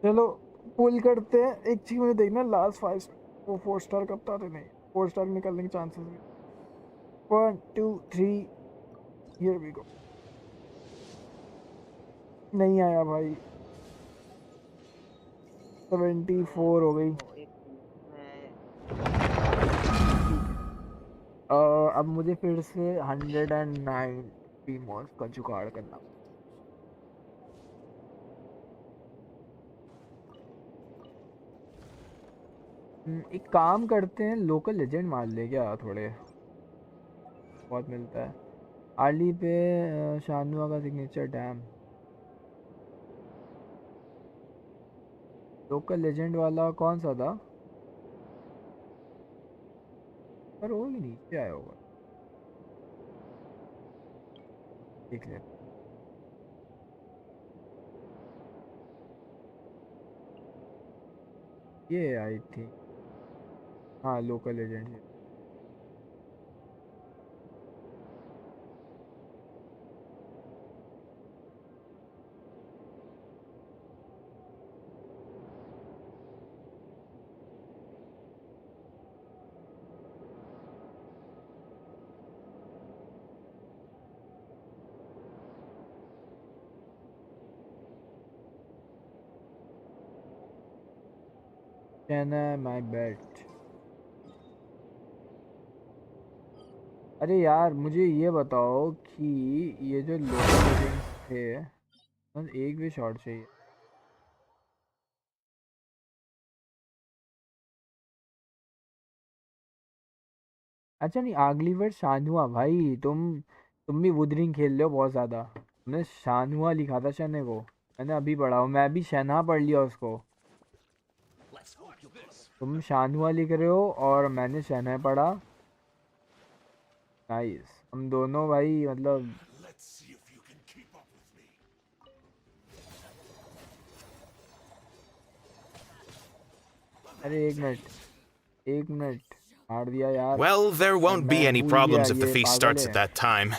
चलो पुल करते हैं। एक चीज मुझे देखना, लास्ट 5 वो 4 स्टार कब था? नहीं 4 स्टार निकलने के चांसेस भी। 1 2 3 हियर वी गो। नहीं आया भाई। 74 हो गई। अब मुझे फिर से 109 पीमोस का जुगाड़ करना। एक काम करते हैं, लोकल लेजेंड मार ले क्या? थोड़े बहुत मिलता है आर्ली पे। शानुआ का सिग्नेचर डैम लोकल लेजेंड वाला कौन सा था? पर वो ही नीचे आया होगा, देख ले। ये आई थी, हाँ लोकल लेजेंड। माय बेट। अरे यार मुझे ये बताओ कि ये जो लोकल लेजेंड थे, बस एक भी शॉट चाहिए। अच्छा नहीं, अगली बार शानुआ भाई, तुम भी वुदरिंग खेल रहे हो बहुत ज़्यादा। तुमने शानुआ लिखा था शने को, मैंने अभी पढ़ा हूँ। मैं भी शना पढ़ लिया उसको। तुम शानुआ लिख रहे हो और मैंने शना पढ़ा। नाइस, हम दोनों भाई मतलब। अरे एक मिनट मार दिया यार। Well, there won't be मैं any भूल गया, problems if the ये feast पागल starts है। at that time.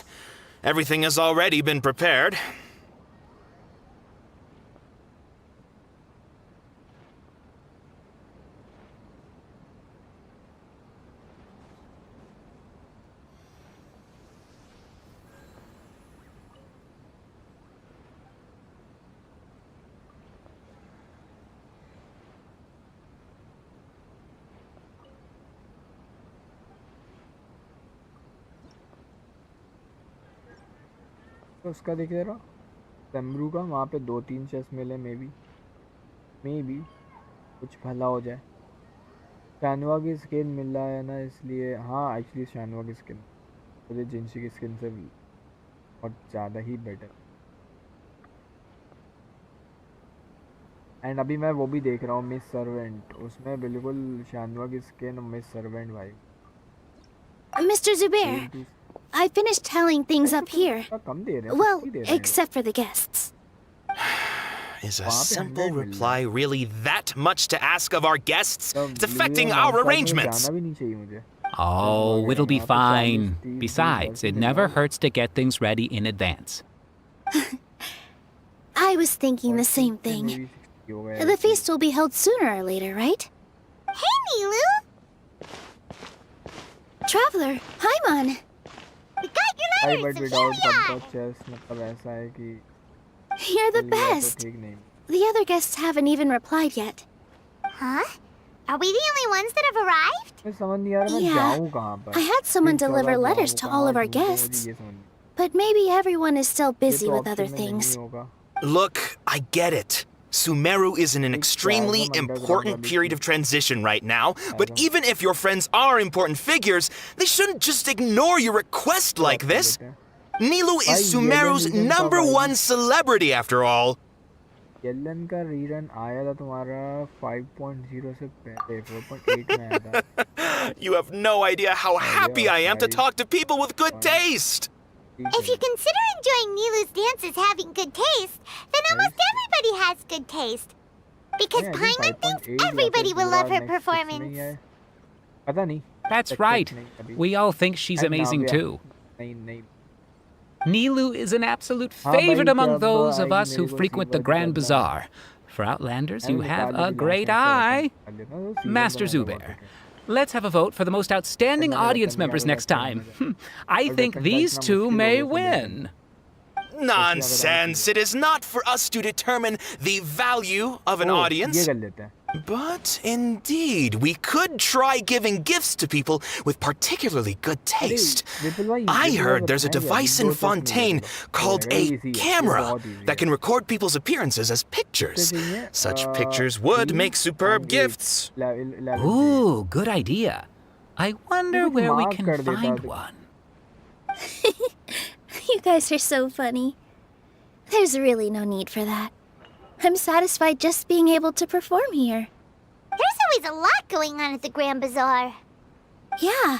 Everything has already been prepared. तो उसका देख रहा सेम्ब्रू का, वहाँ पे 2-3 चेस्ट मिले। मे बी कुछ भला हो जाए। शानुआ की स्किन मिल रहा है ना, इसलिए। हाँ एक्चुअली शानुआ की स्किन मुझे जिनशी की स्किन से बहुत ज़्यादा ही बेटर। एंड अभी मैं वो भी देख रहा हूँ, मिस सर्वेंट, उसमें बिल्कुल शानुआ की स्किन मिस सर्वेंट भाई। Mr. Zubair, I finished tallying things up here. कम दे रहे हैं, Well, 50 दे रहे हैं। except for the guests. Is a वहाँ पे simple 100 मिल रहा reply है। really that much to ask of our guests? तब It's affecting ब्लू our जाना arrangements. भी नहीं चाहिए मुझे। Oh, it'll be वहाँ पे 40, fine. 30, Besides, 10 it mill never रहा hurts to get things ready in advance. I was thinking the same होगा। thing. maybe 60 हो गया The ऐसे ही। feast will be held sooner or later, right? Hey, Nilu! Traveler, hi, Mon. We got your I letters, but so without here we compass chase, मतलब ऐसा है कि are. You're the लिया तो best. ठीक नहीं। The other guests haven't even replied yet. Huh? Are we the only ones that have arrived? मैं समझ नहीं आ रहा मैं Yeah, जाऊँ कहाँ पर। I had someone किस deliver जगह letters जाऊँ, to all कहाँ of our ढूंढूं, मुझे guests. ये समझ नहीं। But maybe everyone is still ये busy तो with other ऑप्शन में नहीं things. होगा। Look, I get it. Sumeru is in an एक extremely chasm underground important वाली period of cheese. transition right now, but Chasm। even if your friends are important figures, they shouldn't just ignore your request like option this. देते हैं। Nilu is भाई, Sumeru's Yellen number कब one आएगी? celebrity after all. Yellen का rerun आया था तुम्हारा 5.0 से पहले, 4.8 में आया था। You have no idea how happy I am to 5. talk to people with good taste. If you consider enjoying Nilu's dances having good taste, then almost everybody has good taste. Because Yeah, I think Paimon 5.8 thinks या everybody फिर will पूरा love her next 6 में ही performance. है। पता नहीं। That's Success right. नहीं अभी। We all think she's And amazing Navya, too. नहीं। Nilu is an absolute हाँ भाई, favorite among कब those of आएगी us मेरे who को frequent the सीवर्ड Grand करना है। Bazaar. For Outlanders, मैंने you have निकाल ली a थी great लास्ट में eye. कर लेता हूँ सीजन Master तो मैं दबा Zubair, चुका let's have a vote for the most outstanding करने audience में members क्या next वेपन होने time. I और think वेपन का these इतना two मुश्किल हो may गया selection win. Nonsense! It is not for us to determine the value of an ओ ये audience. कर लेते हैं But indeed, we could try giving gifts to people with particularly good अरे taste. विपुल भाई I विपुल भाई heard there's a बताएंगे अभी device in 2 chest मिले Fontaine चलो हो called जाएगा a इजी है ये camera बहुत इजी that है can record people's appearances as कितने pictures. चाहिए Such pictures would 3 make superb and 8 gifts. 11 चाहिए Ooh, good idea. I ये wonder कुछ where we मार्क can कर देता find तो one. You guys are so funny. There's really no need for that. I'm satisfied just being able to perform here. There's always a lot going on at the Grand Bazaar. Yeah,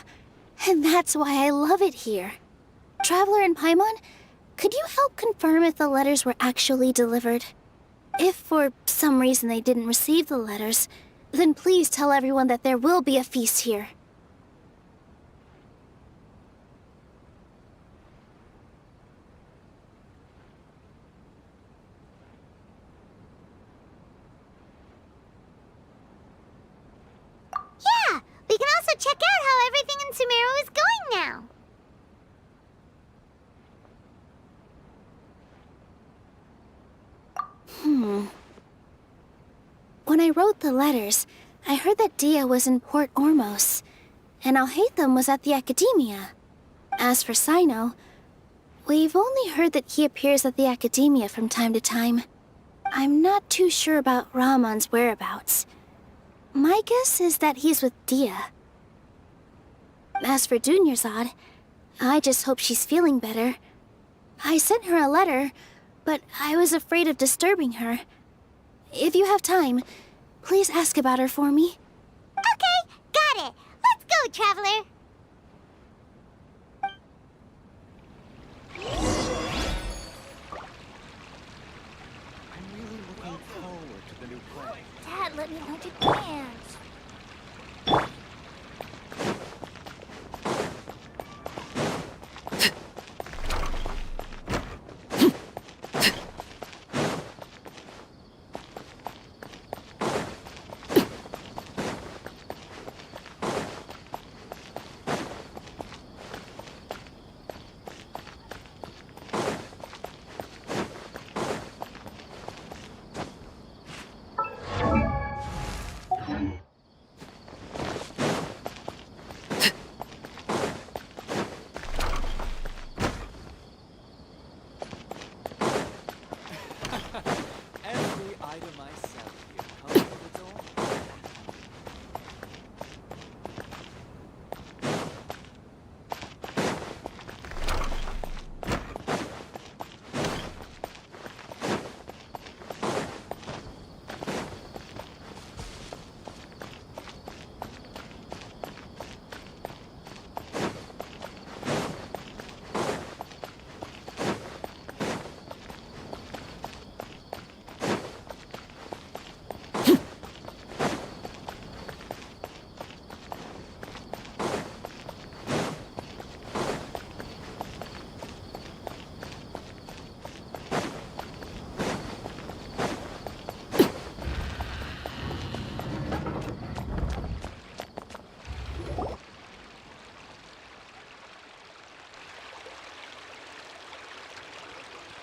and that's why I love it here. Traveler and Paimon, could you help confirm if the letters were actually delivered? If for some reason they didn't receive the letters, then please tell everyone that there will be a feast here. Yeah, we can also check out how everything in Sumeru is going now. When I wrote the letters, I heard that Dia was in Port Ormos, and Alhaitham was at the Academia. As for Sino, we've only heard that he appears at the Academia from time to time. I'm not too sure about Ramon's whereabouts. My guess is that he's with Dia. As for Dunyarzad, I just hope she's feeling better. I sent her a letter, but I was afraid of disturbing her. If you have time, please ask about her for me. Okay, got it. Let's go, Traveler. Dad, let me hold your plans. Every item I sell here comes with its own.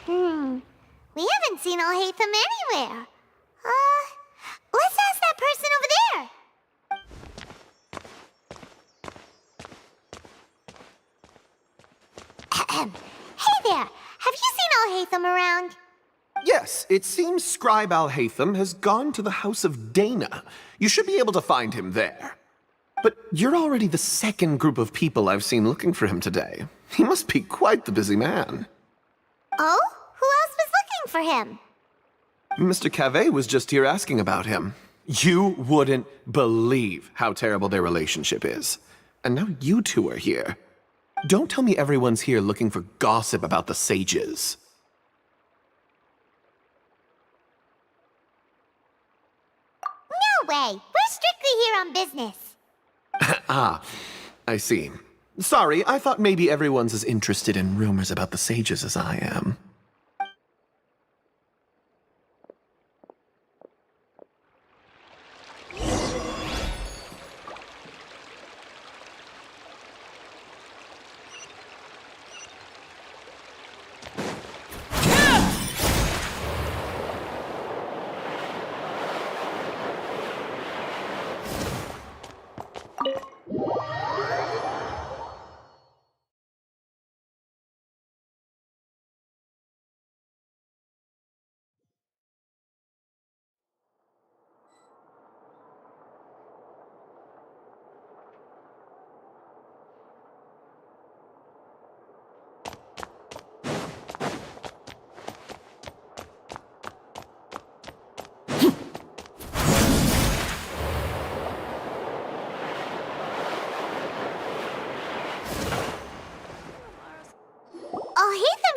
We haven't seen Alhaitham anywhere. Let's ask that person over there. Ahem. Hey there, have you seen Alhaitham around? Yes, it seems Scribe Alhaitham has gone to the House of Dana. You should be able to find him there. But you're already the second group of people I've seen looking for him today. He must be quite the busy man. Oh? Who else was looking for him? Mr. Cave was just here asking about him. You wouldn't believe how terrible their relationship is. And now you two are here. Don't tell me everyone's here looking for gossip about the sages. No way. We're strictly here on business. Ah, I see. Sorry, I thought maybe everyone's as interested in rumors about the sages as I am.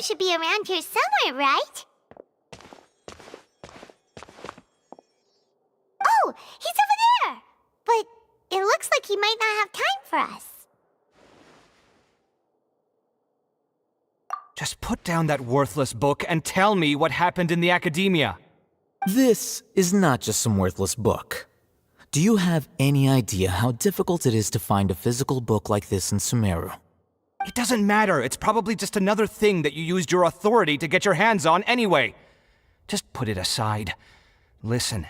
should be around here somewhere, right? Oh, he's over there! But it looks like he might not have time for us. Just put down that worthless book and tell me what happened in the academia. This is not just some worthless book. Do you have any idea how difficult it is to find a physical book like this in Sumeru? It doesn't matter. It's probably just another thing that you used your authority to get your hands on anyway. Just put it aside. Listen,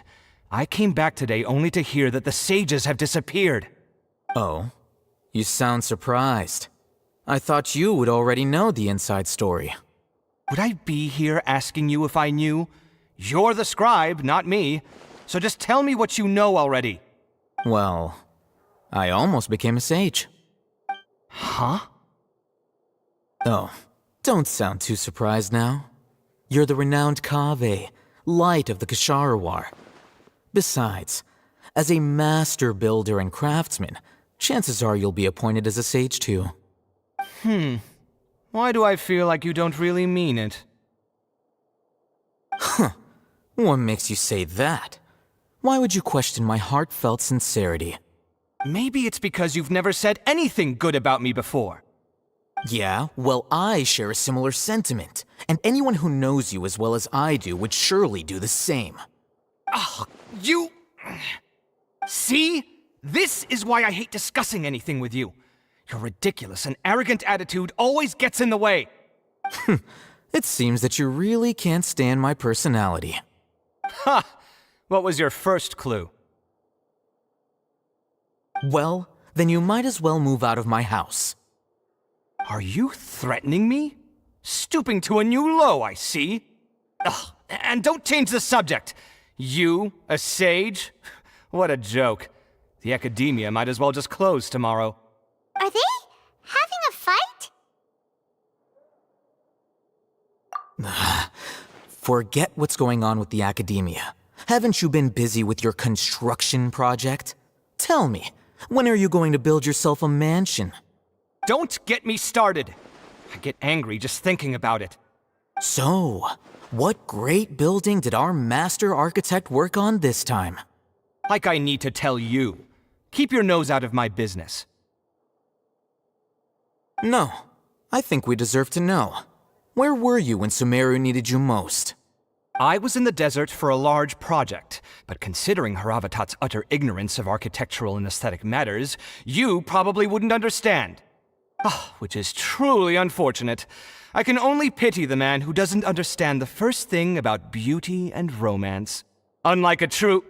I came back today only to hear that the sages have disappeared. Oh, you sound surprised. I thought you would already know the inside story. Would I be here asking you if I knew? You're the scribe, not me. So just tell me what you know already. Well, I almost became a sage. Huh? Oh, don't sound too surprised now. You're the renowned Kaveh, light of the Ksharawar. Besides, as a master builder and craftsman, chances are you'll be appointed as a sage too. Why do I feel like you don't really mean it? Huh. What makes you say that? Why would you question my heartfelt sincerity? Maybe it's because you've never said anything good about me before. Yeah, well, I share a similar sentiment, and anyone who knows you as well as I do would surely do the same. You... See? This is why I hate discussing anything with you. Your ridiculous and arrogant attitude always gets in the way. It seems that you really can't stand my personality. Ha! What was your first clue? Well, then you might as well move out of my house. Are you threatening me? Stooping to a new low, I see. Ugh, and don't change the subject. You, a sage? What a joke. The academia might as well just close tomorrow. Are they having a fight? Forget what's going on with the academia. Haven't you been busy with your construction project? Tell me, when are you going to build yourself a mansion? Don't get me started. I get angry just thinking about it. So, what great building did our master architect work on this time? Like I need to tell you. Keep your nose out of my business. No, I think we deserve to know. Where were you when Sumeru needed you most? I was in the desert for a large project, but considering Haravatat's utter ignorance of architectural and aesthetic matters, you probably wouldn't understand. Which is truly unfortunate. I can only pity the man who doesn't understand the first thing about beauty and romance. Unlike a true...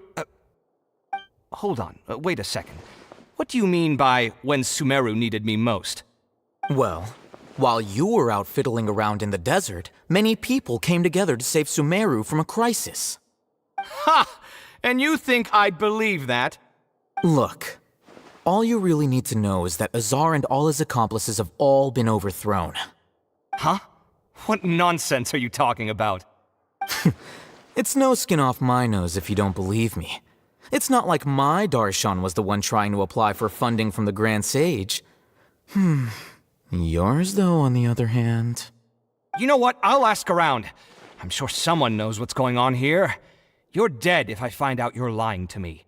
Hold on, wait a second. What do you mean by when Sumeru needed me most? Well, while you were out fiddling around in the desert, many people came together to save Sumeru from a crisis. Ha! And you think I'd believe that? Look, all you really need to know is that Azar and all his accomplices have all been overthrown. Huh? What nonsense are you talking about? It's no skin off my nose if you don't believe me. It's not like my Darshan was the one trying to apply for funding from the Grand Sage. Yours, though, on the other hand... You know what? I'll ask around. I'm sure someone knows what's going on here. You're dead if I find out you're lying to me.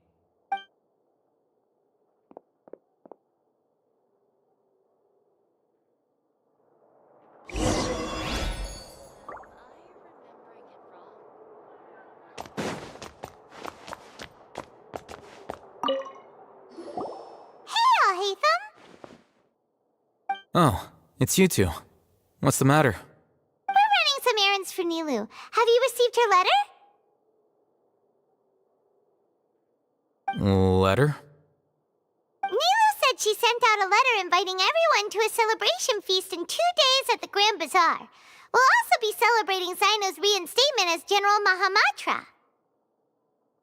Oh, it's you two. What's the matter? We're running some errands for Nilu. Have you received her letter? Letter? Nilu said she sent out a letter inviting everyone to a celebration feast in 2 days at the Grand Bazaar. We'll also be celebrating Zaino's reinstatement as General Mahamatra.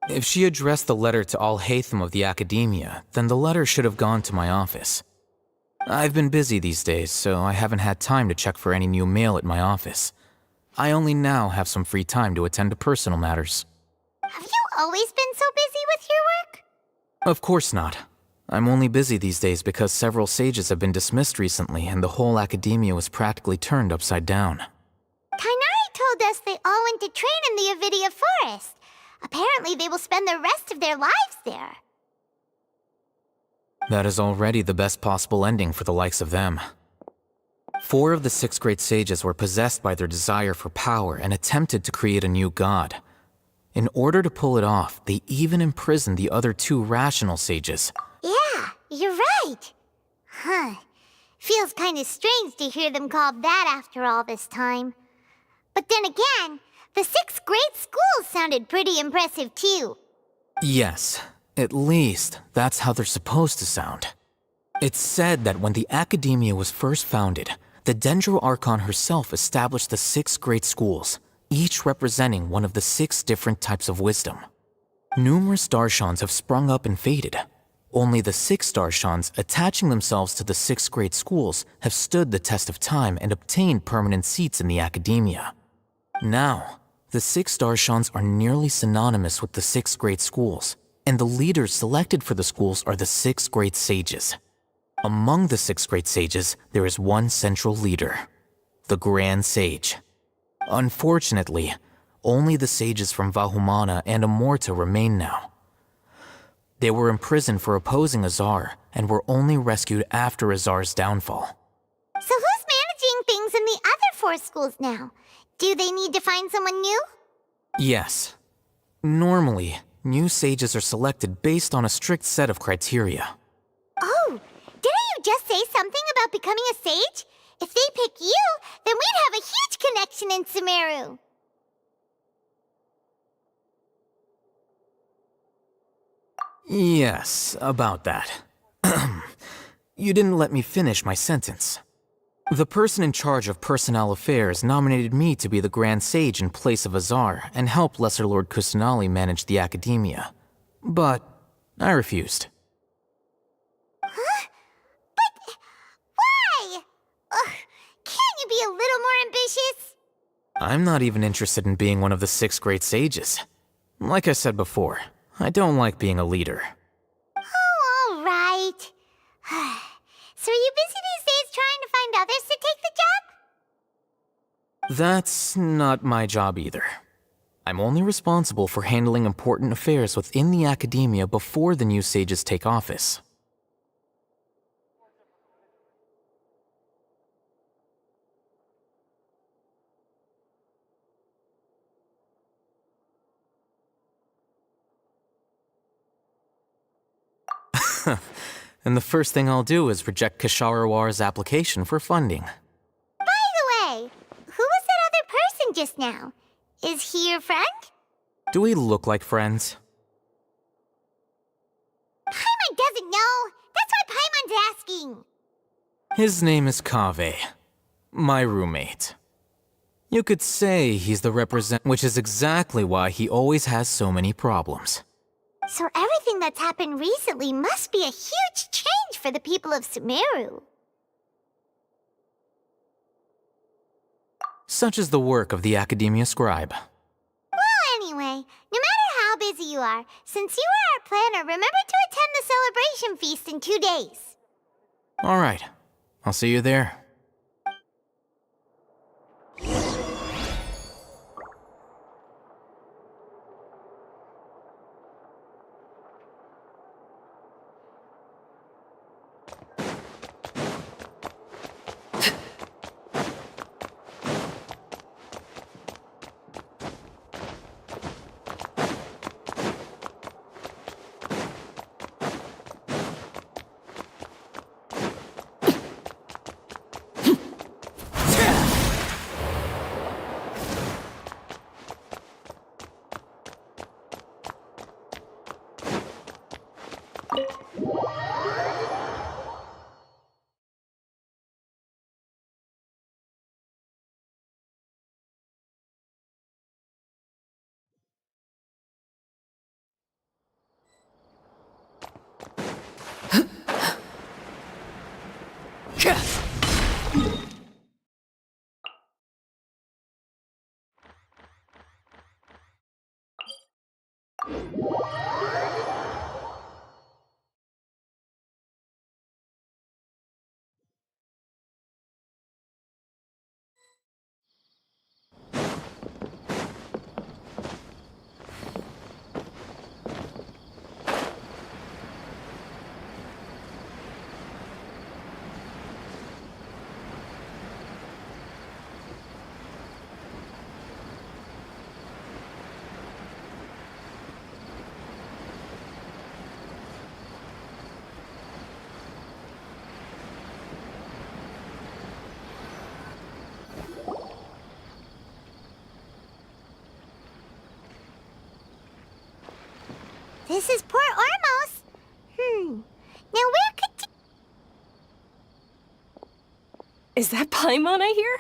If she addressed the letter to all Hatham of the Academia, then the letter should have gone to my office. I've been busy these days, so I haven't had time to check for any new mail at my office. I only now have some free time to attend to personal matters. Have you always been so busy with your work? Of course not. I'm only busy these days because several sages have been dismissed recently and the whole academia was practically turned upside down. told us they all went to train in the Avidia Forest. Apparently, they will spend the rest of their lives there. That is already the best possible ending for the likes of them. 4 of the 6 great sages were possessed by their desire for power and attempted to create a new god. In order to pull it off, they even imprisoned the other 2 rational sages. Yeah, you're right. Huh. Feels kind of strange to hear them called that after all this time. But then again, the 6 great schools sounded pretty impressive too. Yes, at least that's how they're supposed to sound. It's said that when the Academia was first founded, the Dendro Archon herself established the 6 great schools, each representing one of the 6 different types of wisdom. Numerous Darshans have sprung up and faded. Only the 6 Darshans attaching themselves to the 6 great schools have stood the test of time and obtained permanent seats in the Academia. Now, the 6 Darshans are nearly synonymous with the 6 great schools, and the leaders selected for the schools are the 6 great sages. Among the 6 great sages, there is one central leader, the Grand Sage. Unfortunately, only the sages from Vahumana and Amorta remain now. They were imprisoned for opposing Azar and were only rescued after Azar's downfall. So who's managing things in the other 4 schools now? Do they need to find someone new? Yes. Normally, new sages are selected based on a strict set of criteria. Oh, didn't you just say something about becoming a sage? If they pick you, then we'd have a huge connection in Sumeru. Yes, about that. You didn't let me finish my sentence. The person in charge of personnel affairs nominated me to be the Grand Sage in place of Azar and help Lesser Lord Kusanali manage the Academia. But I refused. Huh? But why? Ugh, can't you be a little more ambitious? I'm not even interested in being one of the 6 great sages. Like I said before, I don't like being a leader. Oh, all right. So are you busy these days trying to find others to take the job? That's not my job either. I'm only responsible for handling important affairs within the Academia before the new sages take office. And the first thing I'll do is reject Kasharawar's application for funding. By the way, who was that other person just now? Is he your friend? Do we look like friends? Paimon doesn't know. That's why Paimon's asking. His name is Kaveh, my roommate. You could say he's the which is exactly why he always has so many problems. So everything that's happened recently must be a huge change for the people of Sumeru. Such is the work of the Academia Scribe. Well, anyway, no matter how busy you are, since you are our planner, remember to attend the celebration feast in 2 days. All right, I'll see you there. This is Port Ormos. Now where could... Is that Paimon I hear?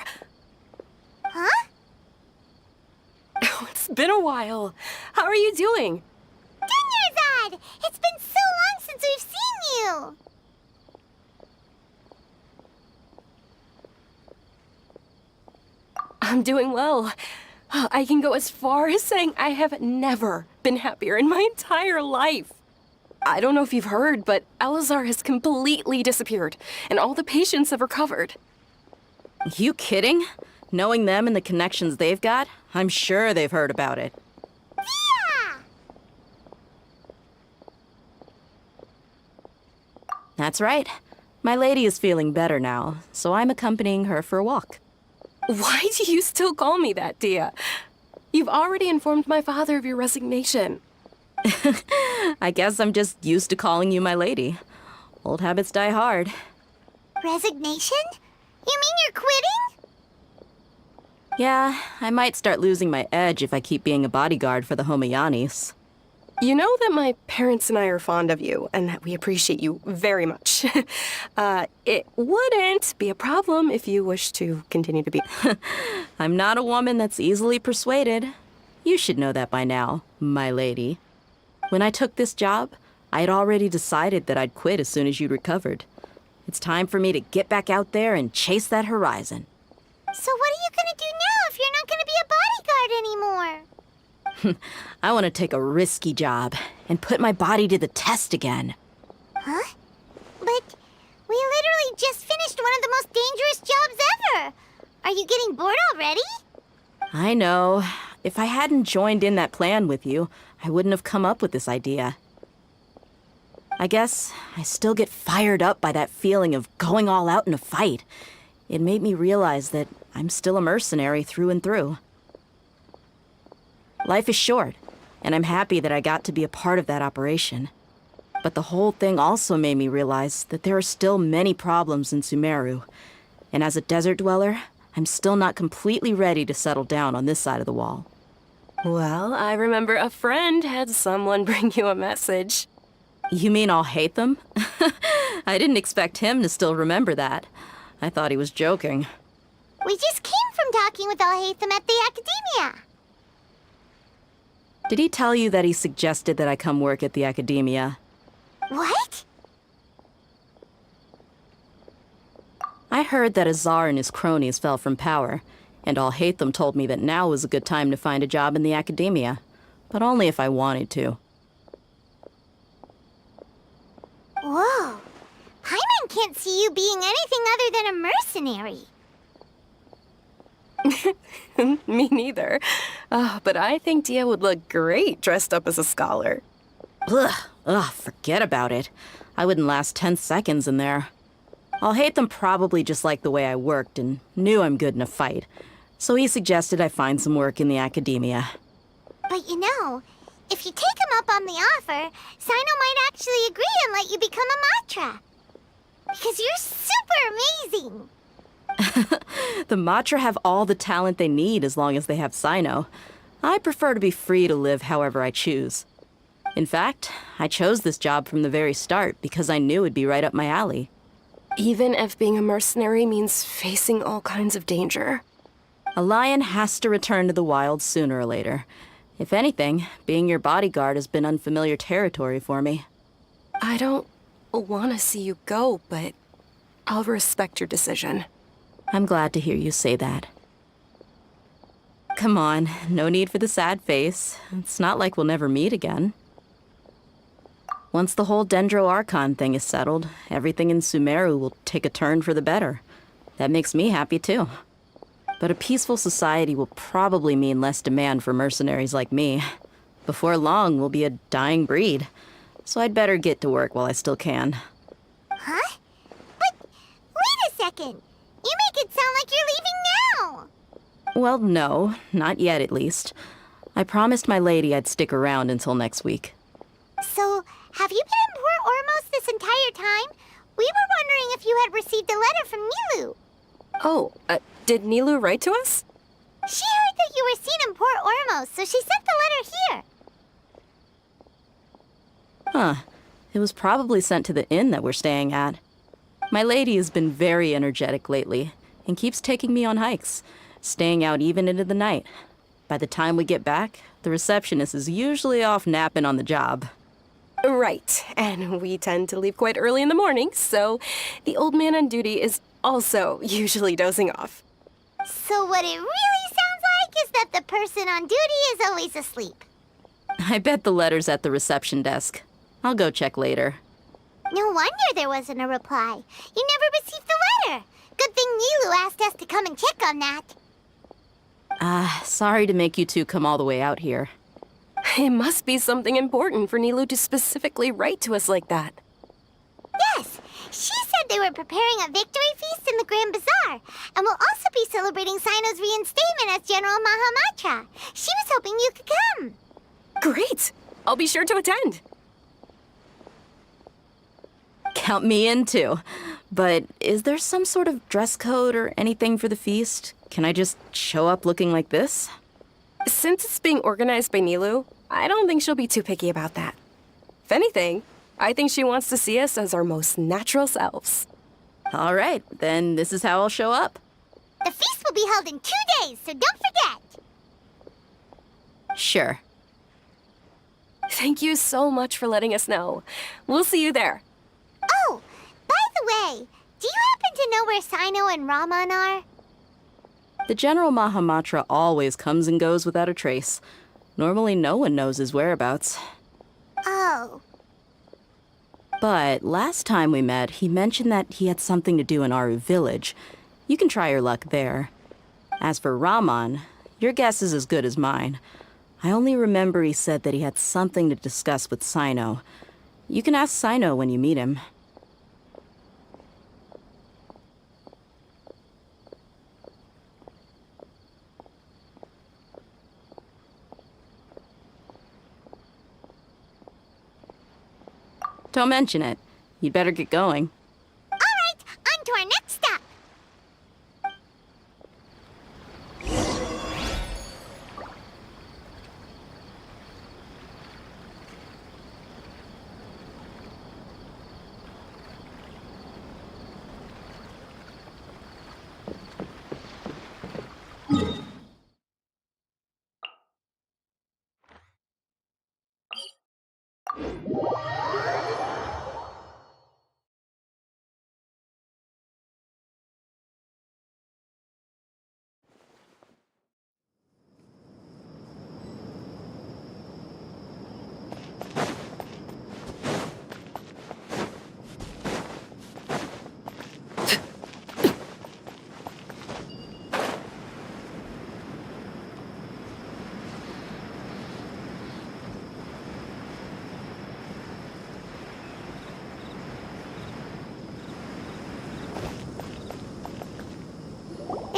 Huh? Oh, it's been a while. How are you doing? Dunyarzad! It's been so long since we've seen you! I'm doing well. I can go as far as saying I have never been happier in my entire life. I don't know if you've heard, but Elazar has completely disappeared, and all the patients have recovered. You kidding? Knowing them and the connections they've got, I'm sure they've heard about it. Yeah! That's right. My lady is feeling better now, so I'm accompanying her for a walk. Why do you still call me that, Dia? You've already informed my father of your resignation. I guess I'm just used to calling you my lady. Old habits die hard. Resignation? You mean you're quitting? Yeah, I might start losing my edge if I keep being a bodyguard for the Homayanis. You know that my parents and I are fond of you, and that we appreciate you very much. It wouldn't be a problem if you wish to continue to be. I'm not a woman that's easily persuaded. You should know that by now, my lady. When I took this job, I had already decided that I'd quit as soon as you'd recovered. It's time for me to get back out there and chase that horizon. So what are you gonna do now if you're not gonna be a bodyguard anymore? I want to take a risky job and put my body to the test again. Huh? But we literally just finished one of the most dangerous jobs ever. Are you getting bored already? I know. If I hadn't joined in that plan with you, I wouldn't have come up with this idea. I guess I still get fired up by that feeling of going all out in a fight. It made me realize that I'm still a mercenary through and through. Life is short, and I'm happy that I got to be a part of that operation. But the whole thing also made me realize that there are still many problems in Sumeru. And as a desert dweller, I'm still not completely ready to settle down on this side of the wall. Well, I remember a friend had someone bring you a message. You mean I'll hate them? I didn't expect him to still remember that. I thought he was joking. We just came from talking with Alhaitham at the Academia. Did he tell you that he suggested that I come work at the Academia? What? I heard that Azar and his cronies fell from power, and Alhaitham told me that now was a good time to find a job in the Academia, but only if I wanted to. Whoa. Paimon can't see you being anything other than a mercenary. Me neither. But I think Dia would look great dressed up as a scholar. Ugh, forget about it. I wouldn't last 10 seconds in there. Alhaitham probably just liked the way I worked and knew I'm good in a fight, so he suggested I find some work in the Academia. But you know, if you take him up on the offer, Sino might actually agree and let you become a Matra. Because you're super amazing. The Matra have all the talent they need as long as they have Sino. I prefer to be free to live however I choose. In fact, I chose this job from the very start because I knew it'd be right up my alley. Even if being a mercenary means facing all kinds of danger. A lion has to return to the wild sooner or later. If anything, being your bodyguard has been unfamiliar territory for me. I don't want to see you go, but I'll respect your decision. I'm glad to hear you say that. Come on, no need for the sad face. It's not like we'll never meet again. Once the whole Dendro Archon thing is settled, everything in Sumeru will take a turn for the better. That makes me happy too. But a peaceful society will probably mean less demand for mercenaries like me. Before long, we'll be a dying breed. So I'd better get to work while I still can. Huh? But wait a second. You make it sound like you're leaving now. Well, no, not yet at least. I promised my lady I'd stick around until next week. So, have you been in Port Ormos this entire time? We were wondering if you had received a letter from Nilu. Oh, did Nilu write to us? She heard that you were seen in Port Ormos, so she sent the letter here. Huh. It was probably sent to the inn that we're staying at. My lady has been very energetic lately and keeps taking me on hikes, staying out even into the night. By the time we get back, the receptionist is usually off napping on the job. Right, and we tend to leave quite early in the morning, so the old man on duty is also usually dozing off. So what it really sounds like is that the person on duty is always asleep. I bet the letter's at the reception desk. I'll go check later. No wonder there wasn't a reply. You never received the letter. Good thing Nilu asked us to come and check on that. Sorry to make you two come all the way out here. It must be something important for Nilu to specifically write to us like that. Yes, she said they were preparing a victory feast in the Grand Bazaar, and will also be celebrating Sino's reinstatement as General Mahamatra. She was hoping you could come. Great! I'll be sure to attend. Count me in too. But is there some sort of dress code or anything for the feast? Can I just show up looking like this? Since it's being organized by Nilu, I don't think she'll be too picky about that. If anything, I think she wants to see us as our most natural selves. All right, then this is how I'll show up. The feast will be held in 2 days, so don't forget. Sure. Thank you so much for letting us know. We'll see you there. Oh, by the way, do you happen to know where Sino and Raman are? The General Mahamatra always comes and goes without a trace. Normally no one knows his whereabouts. Oh. But last time we met, he mentioned that he had something to do in Aru village. You can try your luck there. As for Raman, your guess is as good as mine. I only remember he said that he had something to discuss with Sino. You can ask Sino when you meet him. Don't mention it. You'd better get going. All right, on to our next stop.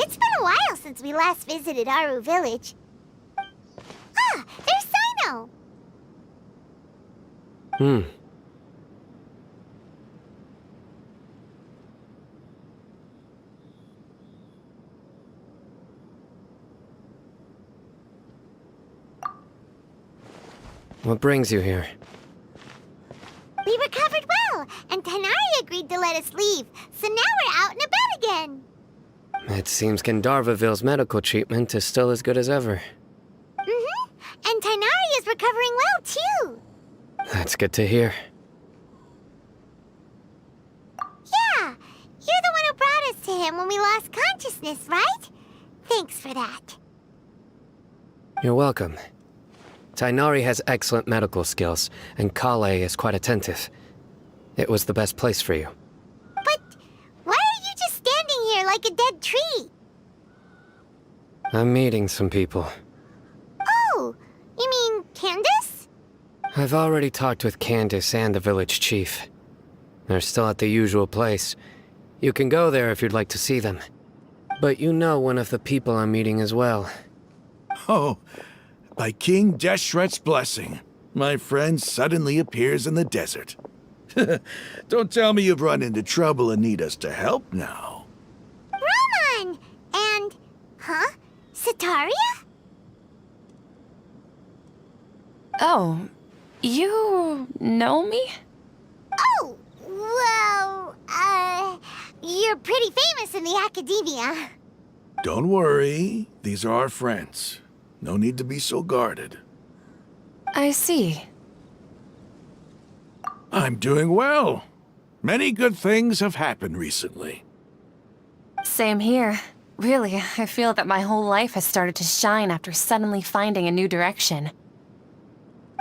It's been a while since we last visited Aru village. Ah, there's Sino! What brings you here? We recovered well, and Tainari agreed to let us leave, so now we're out and about again. It seems Gandharvaville's medical treatment is still as good as ever. Mm-hmm, and Tainari is recovering well, too. That's good to hear. Yeah, you're the one who brought us to him when we lost consciousness, right? Thanks for that. You're welcome. Tainari has excellent medical skills, and Kale is quite attentive. It was the best place for you. But why are you just standing here like a dead tree? I'm meeting some people. Oh, you mean Candace? I've already talked with Candace and the village chief. They're still at the usual place. You can go there if you'd like to see them. But you know one of the people I'm meeting as well. Oh, by King Deshret's blessing, my friend suddenly appears in the desert. Don't tell me you've run into trouble and need us to help now. Raman! And... huh? Sataria? Oh, You know me? Oh, well, you're pretty famous in the academia. Don't worry, these are our friends. No need to be so guarded. I see. I'm doing well. Many good things have happened recently. Same here. Really, I feel that my whole life has started to shine after suddenly finding a new direction.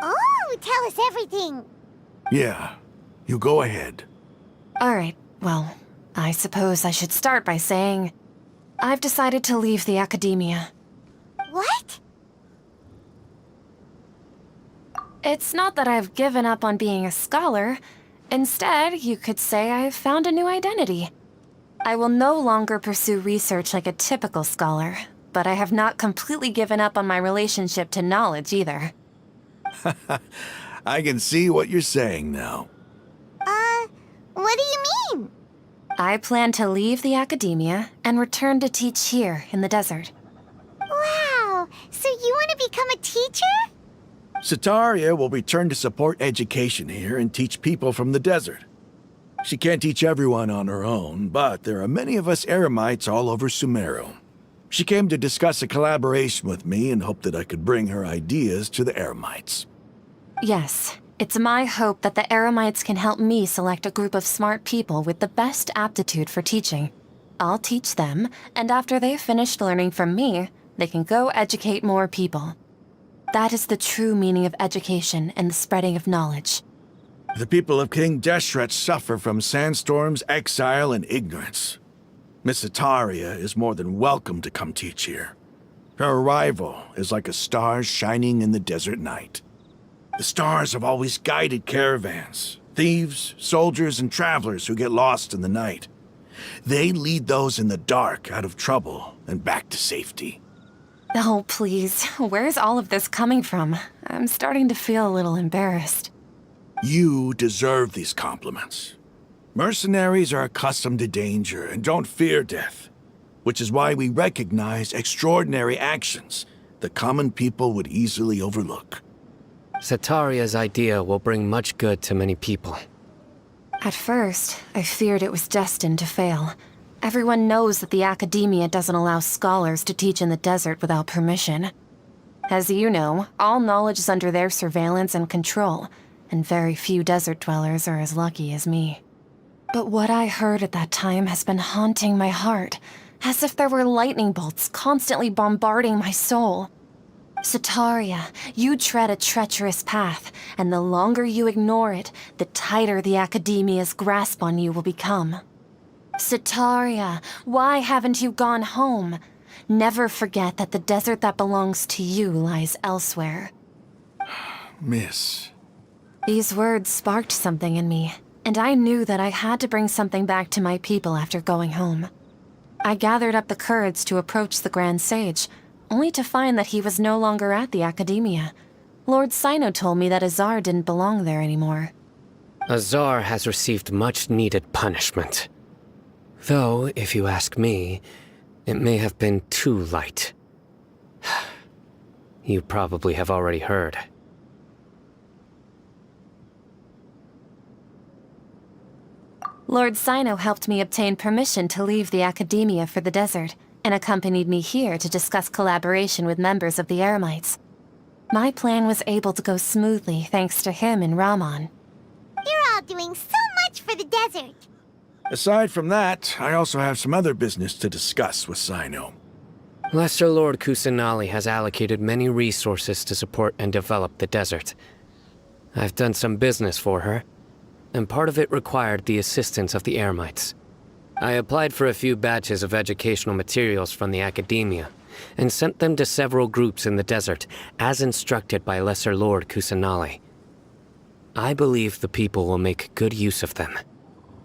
Oh, tell us everything. Yeah, you go ahead. Alright, well, I suppose I should start by saying I've decided to leave the academia. What? It's not that I've given up on being a scholar. Instead, you could say I've found a new identity. I will no longer pursue research like a typical scholar, but I have not completely given up on my relationship to knowledge either. I can see what you're saying now. What do you mean? I plan to leave the academia and return to teach here in the desert. Wow, so you want to become a teacher? Sataria will return to support education here and teach people from the desert. She can't teach everyone on her own, but there are many of us Eremites all over Sumeru. She came to discuss a collaboration with me and hoped that I could bring her ideas to the Eremites. Yes, it's my hope that the Eremites can help me select a group of smart people with the best aptitude for teaching. I'll teach them, and after they've finished learning from me, they can go educate more people. That is the true meaning of education and the spreading of knowledge. The people of King Deshret suffer from sandstorms, exile, and ignorance. Miss Sataria is more than welcome to come teach here. Her arrival is like a star shining in the desert night. The stars have always guided caravans, thieves, soldiers, and travelers who get lost in the night. They lead those in the dark out of trouble and back to safety. Oh, please, where's all of this coming from? I'm starting to feel a little embarrassed. You deserve these compliments. Mercenaries are accustomed to danger and don't fear death, which is why we recognize extraordinary actions that common people would easily overlook. Sataria's idea will bring much good to many people. At first, I feared it was destined to fail. Everyone knows that the academia doesn't allow scholars to teach in the desert without permission. As you know, all knowledge is under their surveillance and control, and very few desert dwellers are as lucky as me. But what I heard at that time has been haunting my heart, as if there were lightning bolts constantly bombarding my soul. Sataria, you tread a treacherous path, and the longer you ignore it, the tighter the academia's grasp on you will become. Sataria, why haven't you gone home? Never forget that the desert that belongs to you lies elsewhere. Miss. These words sparked something in me, and I knew that I had to bring something back to my people after going home. I gathered up the courage to approach the Grand Sage, only to find that he was no longer at the academia. Lord Sino told me that Azar didn't belong there anymore. Azar has received much-needed punishment. Though, if you ask me, it may have been too light. You probably have already heard. Lord Sino helped me obtain permission to leave the academia for the desert, and accompanied me here to discuss collaboration with members of the Eremites. My plan was able to go smoothly thanks to him and Rahman. You're all doing so much for the desert. Aside from that, I also have some other business to discuss with Sino. Lesser Lord Kusanali has allocated many resources to support and develop the desert. I've done some business for her, and part of it required the assistance of the Eremites. I applied for a few batches of educational materials from the academia, and sent them to several groups in the desert, as instructed by Lesser Lord Kusanali. I believe the people will make good use of them.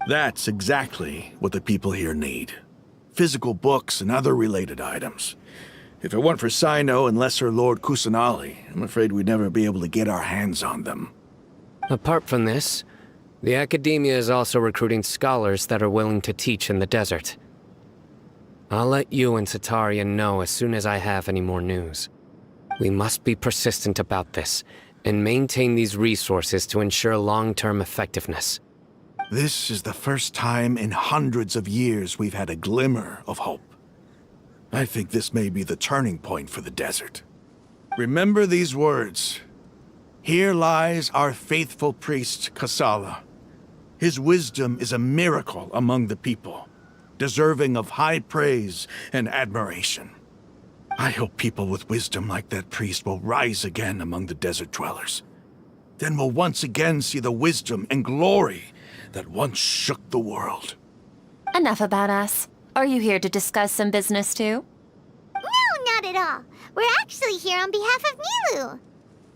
That's exactly what the people here need. Physical books and other related items. If it weren't for Sino and Lesser Lord Kusanali, I'm afraid we'd never be able to get our hands on them. Apart from this, the academia is also recruiting scholars that are willing to teach in the desert. I'll let you and Sataria know as soon as I have any more news. We must be persistent about this, and maintain these resources to ensure long-term effectiveness. This is the first time in hundreds of years we've had a glimmer of hope. I think this may be the turning point for the desert. Remember these words. Here lies our faithful priest, Kasala. His wisdom is a miracle among the people, deserving of high praise and admiration. I hope people with wisdom like that priest will rise again among the desert dwellers. Then we'll once again see the wisdom and glory that once shook the world. Enough about us. Are you here to discuss some business too? No, not at all. We're actually here on behalf of Nilu.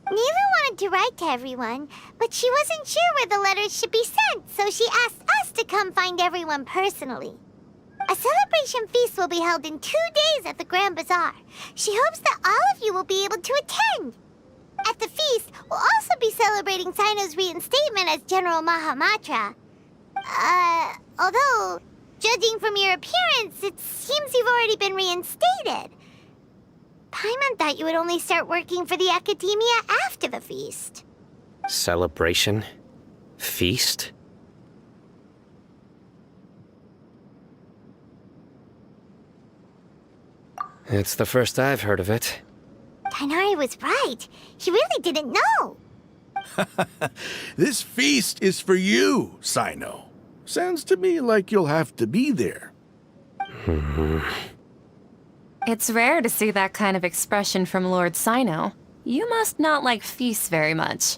Nilu wanted to write to everyone, but she wasn't sure where the letters should be sent, so she asked us to come find everyone personally. A celebration feast will be held in 2 days at the Grand Bazaar. She hopes that all of you will be able to attend. At the feast, we'll also be celebrating Sino's reinstatement as General Mahamatra. Although, judging from your appearance, it seems you've already been reinstated. Paimon thought you would only start working for the Academia after the feast. Celebration? Feast? It's the first I've heard of it. Tighnari was right. He really didn't know. This feast is for you, Sino. Sounds to me like you'll have to be there. It's rare to see that kind of expression from Lord Sino. You must not like feasts very much.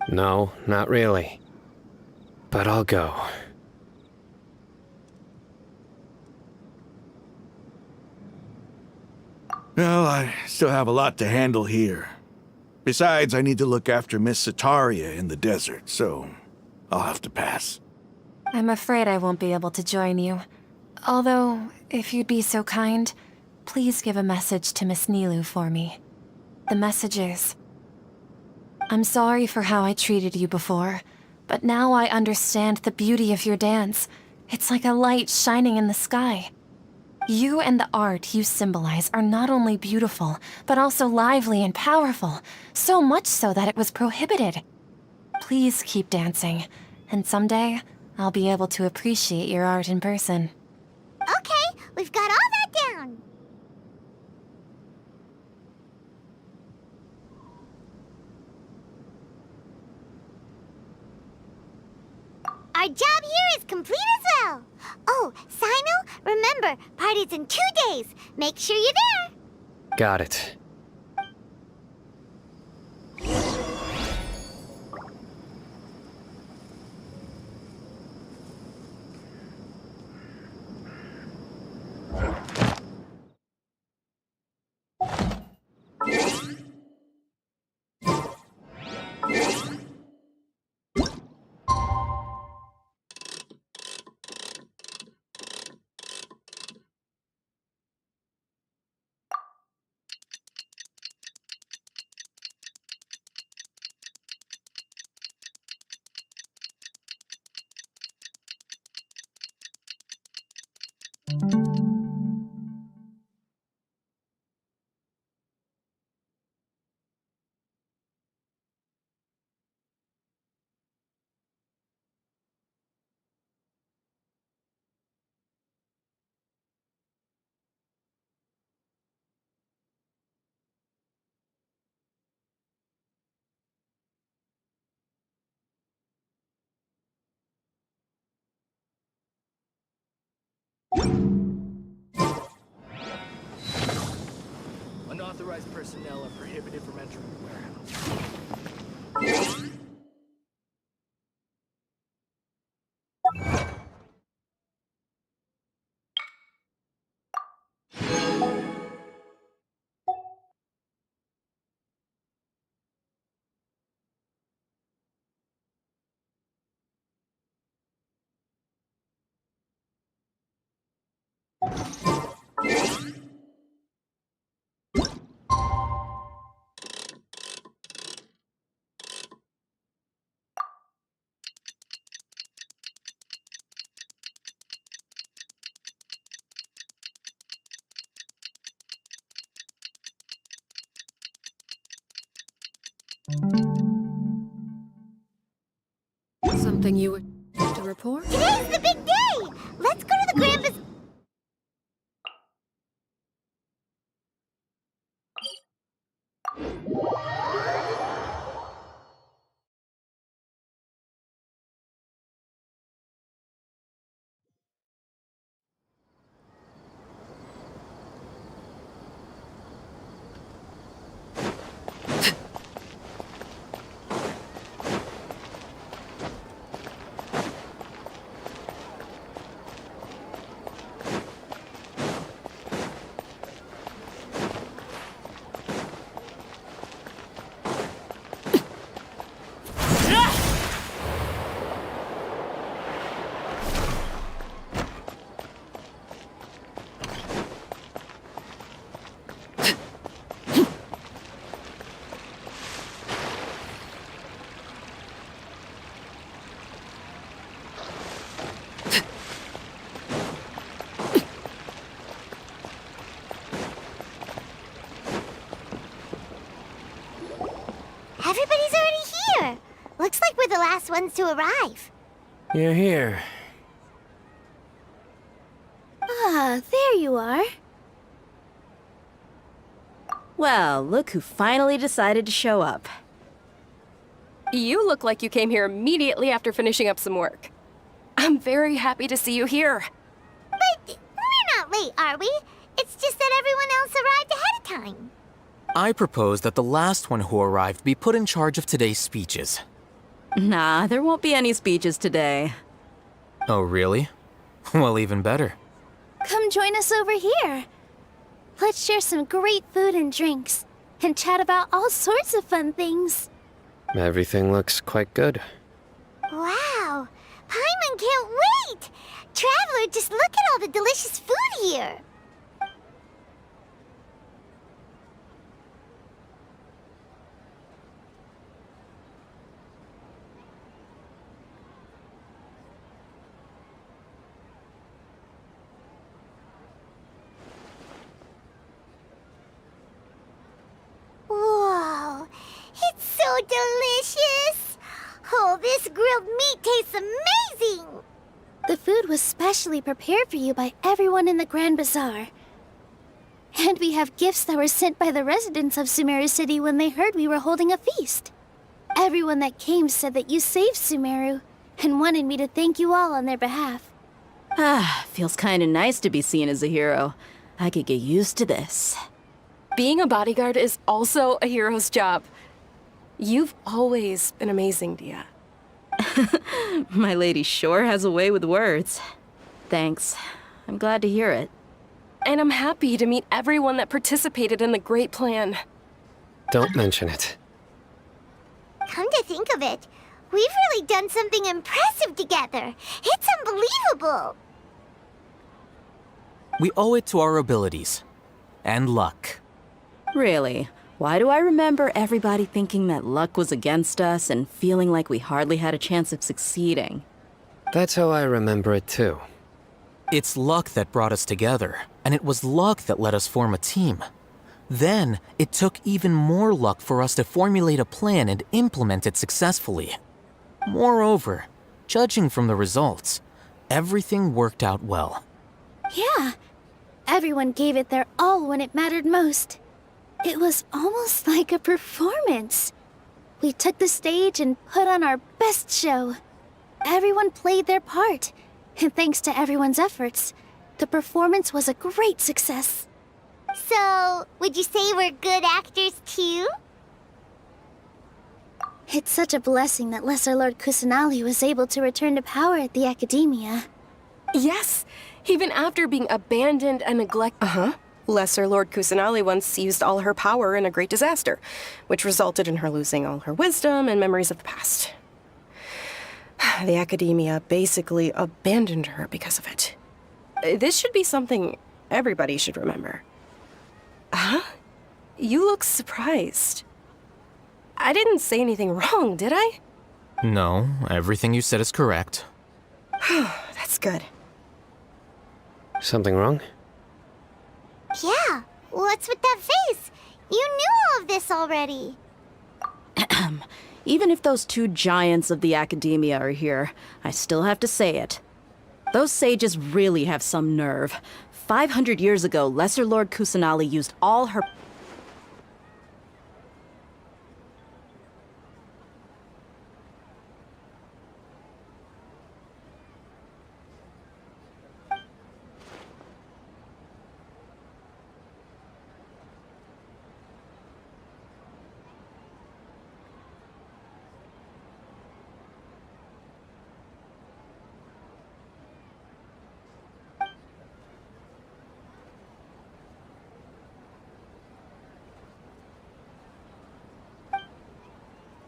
No, not really. But I'll go. Well, I still have a lot to handle here. Besides, I need to look after Miss Sataria in the desert, so I'll have to pass. I'm afraid I won't be able to join you. Although, if you'd be so kind, please give a message to Miss Nilu for me. The message is, I'm sorry for how I treated you before, but now I understand the beauty of your dance. It's like a light shining in the sky. You and the art you symbolize are not only beautiful, but also lively and powerful, so much so that it was prohibited. Please keep dancing, and someday I'll be able to appreciate your art in person. Okay, we've got all that down. Our job here is complete as well. Oh, Sino, remember, party's in 2 days. Make sure you're there. Got it. Unauthorized personnel are prohibited from entering the warehouse. Something you would like to report? Today's the big day! Let's go to the Grand Bazaar. Everybody's already here. Looks like we're the last ones to arrive. You're here. Ah, there you are. Well, look who finally decided to show up. You look like you came here immediately after finishing up some work. I'm very happy to see you here. But we're not late, are we? It's just that everyone else arrived ahead of time. I propose that the last one who arrived be put in charge of today's speeches. Nah, there won't be any speeches today. Oh, really? Well, even better. Come join us over here. Let's share some great food and drinks, and chat about all sorts of fun things. Everything looks quite good. Wow! Paimon can't wait! Traveler, just look at all the delicious food here! Whoa! It's so delicious! Oh, this grilled meat tastes amazing! The food was specially prepared for you by everyone in the Grand Bazaar. And we have gifts that were sent by the residents of Sumeru City when they heard we were holding a feast. Everyone that came said that you saved Sumeru, and wanted me to thank you all on their behalf. Ah, feels kinda nice to be seen as a hero. I could get used to this. Being a bodyguard is also a hero's job. You've always been amazing, Dia. My lady sure has a way with words. Thanks. I'm glad to hear it. And I'm happy to meet everyone that participated in the great plan. Don't mention it. Come to think of it, we've really done something impressive together. It's unbelievable! We owe it to our abilities. And luck. Really? Why do I remember everybody thinking that luck was against us and feeling like we hardly had a chance of succeeding? That's how I remember it too. It's luck that brought us together, and it was luck that let us form a team. Then, it took even more luck for us to formulate a plan and implement it successfully. Moreover, judging from the results, everything worked out well. Yeah, everyone gave it their all when it mattered most. It was almost like a performance. We took the stage and put on our best show. Everyone played their part, and thanks to everyone's efforts, the performance was a great success. So, would you say we're good actors too? It's such a blessing that Lesser Lord Kusanali was able to return to power at the Academia. Yes, even after being abandoned and neglected. Lesser Lord Kusanali once used all her power in a great disaster, which resulted in her losing all her wisdom and memories of the past. The Academia basically abandoned her because of it. This should be something everybody should remember. Huh? You look surprised. I didn't say anything wrong, did I? No, everything you said is correct. That's good. Something wrong? Yeah, what's with that face? You knew all of this already. Even if those two giants of the academia are here, I still have to say it. Those sages really have some nerve. 500 years ago, Lesser Lord Kusanali used all her...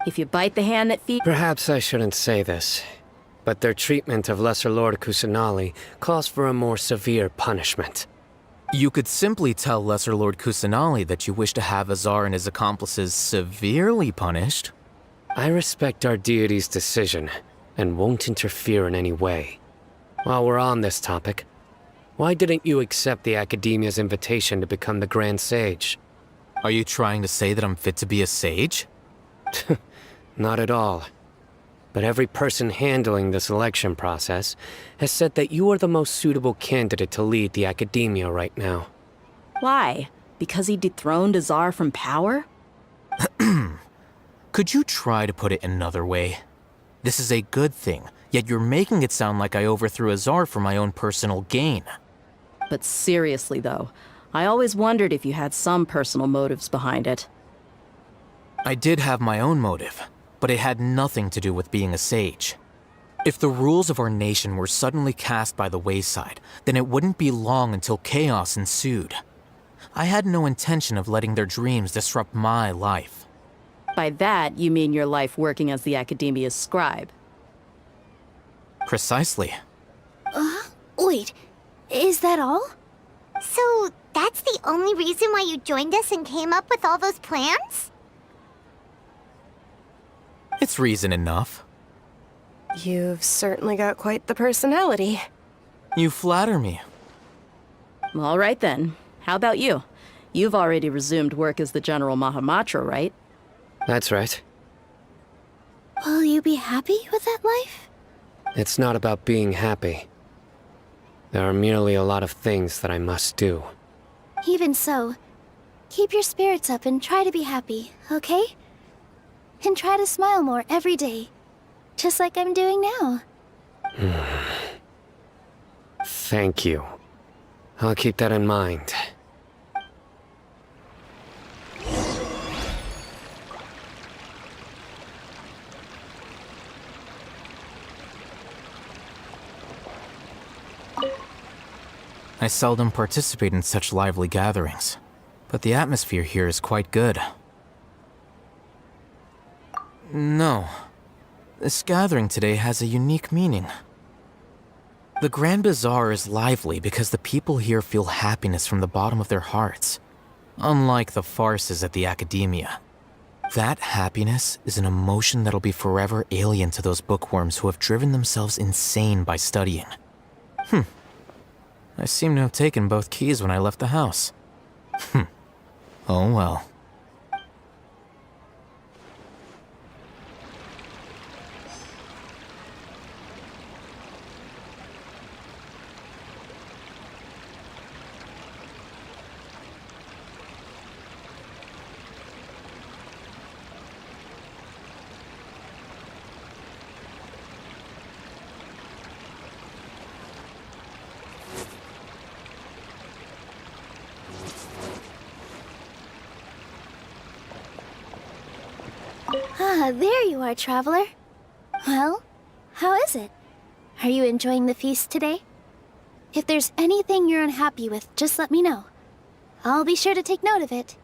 If you bite the hand that feeds... Perhaps I shouldn't say this, but their treatment of Lesser Lord Kusanali calls for a more severe punishment. You could simply tell Lesser Lord Kusanali that you wish to have Azar and his accomplices severely punished. I respect our deity's decision, and won't interfere in any way. While we're on this topic, why didn't you accept the Academia's invitation to become the Grand Sage? Are you trying to say that I'm fit to be a sage? Not at all. But every person handling the selection process has said that you are the most suitable candidate to lead the Academia right now. Why? Because he dethroned Azar from power? Could you try to put it another way? This is a good thing, yet you're making it sound like I overthrew Azar for my own personal gain. But seriously though, I always wondered if you had some personal motives behind it. I did have my own motive, but it had nothing to do with being a sage. If the rules of our nation were suddenly cast by the wayside, then it wouldn't be long until chaos ensued. I had no intention of letting their dreams disrupt my life. By that, you mean your life working as the Academia's scribe. Precisely. Wait, is that all? So, that's the only reason why you joined us and came up with all those plans? It's reason enough. You've certainly got quite the personality. You flatter me. All right then. How about you? You've already resumed work as the General Mahamatra, right? That's right. Will you be happy with that life? It's not about being happy. There are merely a lot of things that I must do. Even so, keep your spirits up and try to be happy, okay? And try to smile more every day, just like I'm doing now. Thank you. I'll keep that in mind. I seldom participate in such lively gatherings, but the atmosphere here is quite good. No. This gathering today has a unique meaning. The Grand Bazaar is lively because the people here feel happiness from the bottom of their hearts, unlike the farces at the Academia. That happiness is an emotion that'll be forever alien to those bookworms who have driven themselves insane by studying. I seem to have taken both keys when I left the house. Oh well. Ah, there you are, traveler. Well, how is it? Are you enjoying the feast today? If there's anything you're unhappy with, just let me know. I'll be sure to take note of it.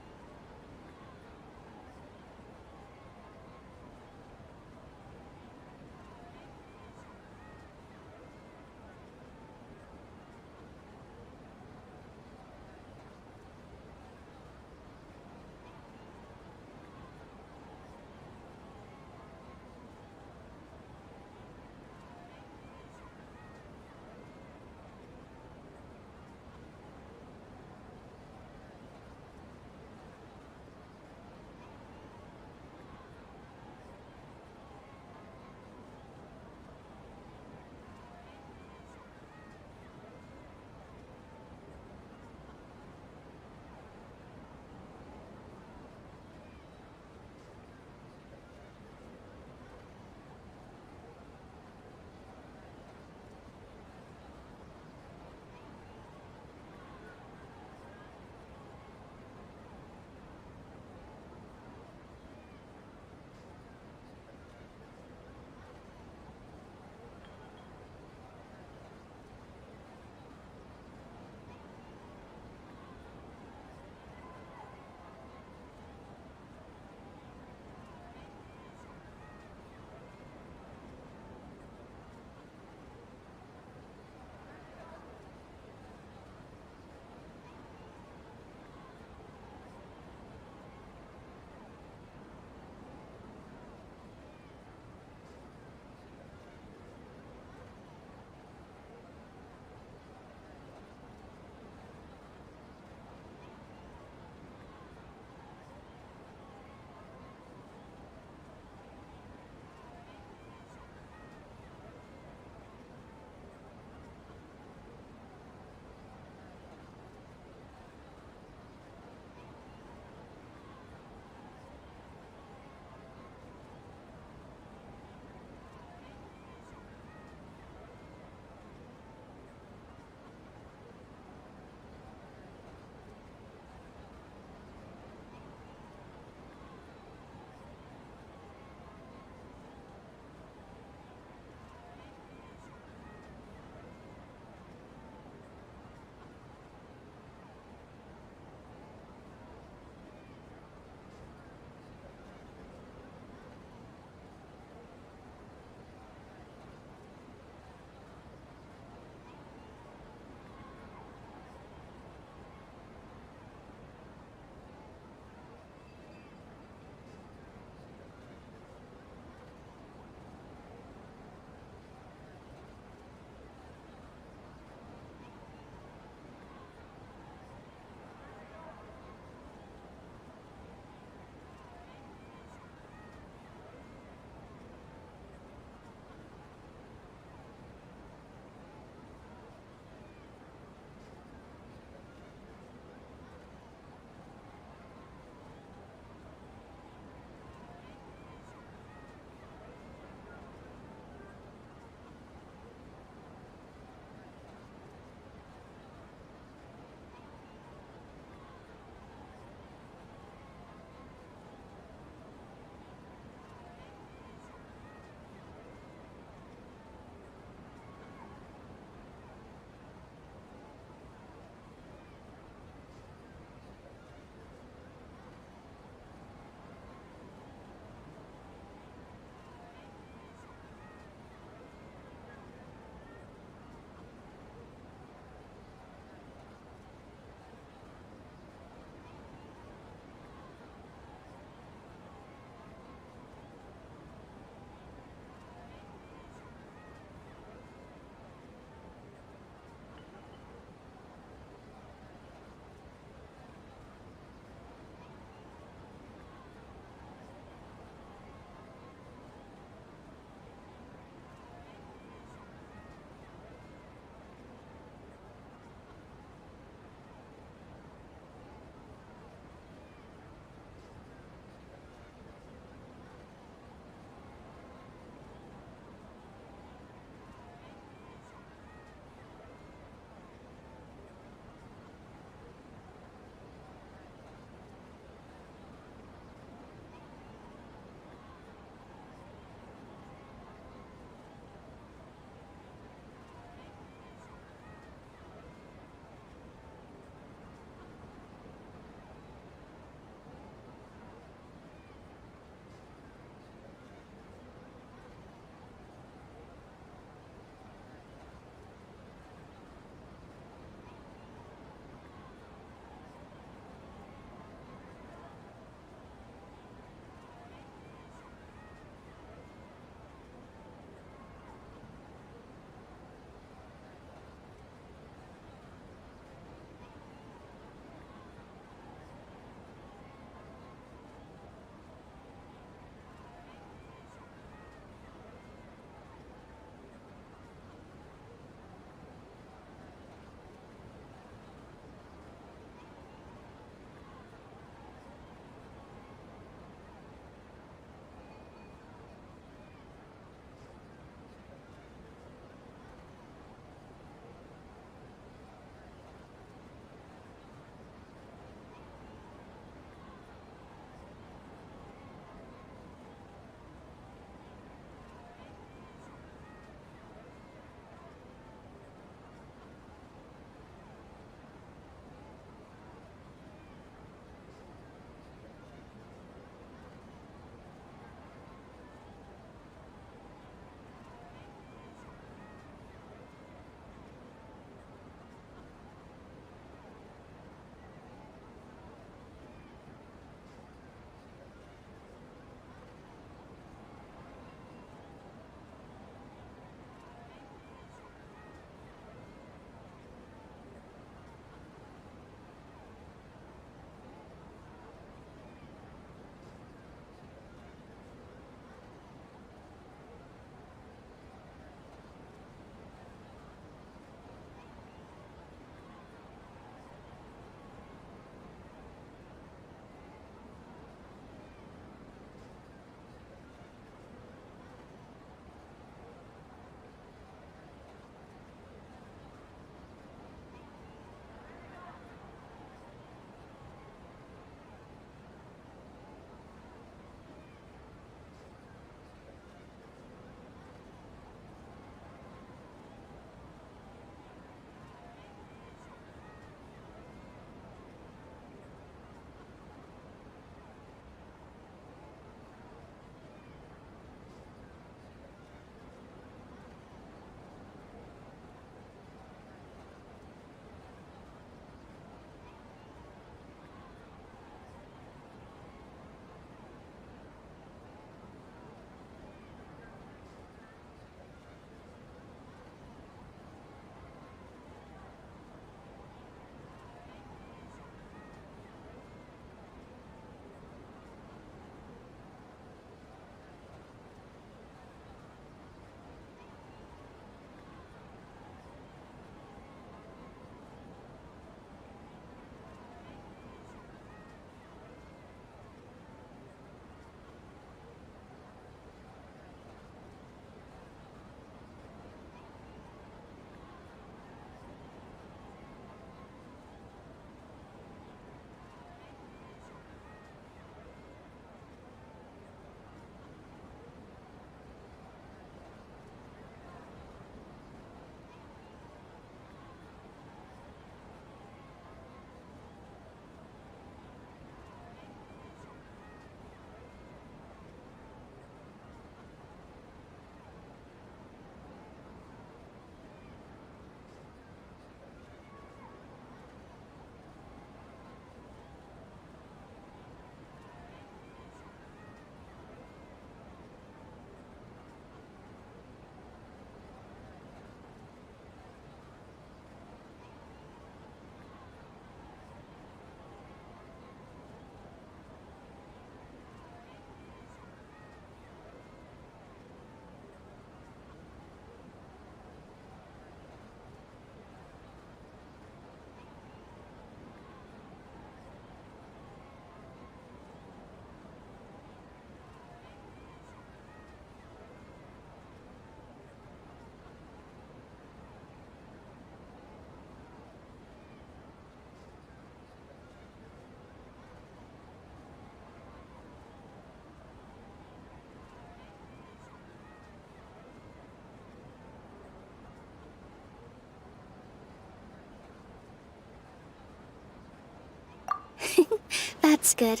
That's good.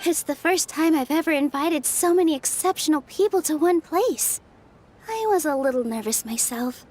It's the first time I've ever invited so many exceptional people to one place. I was a little nervous myself.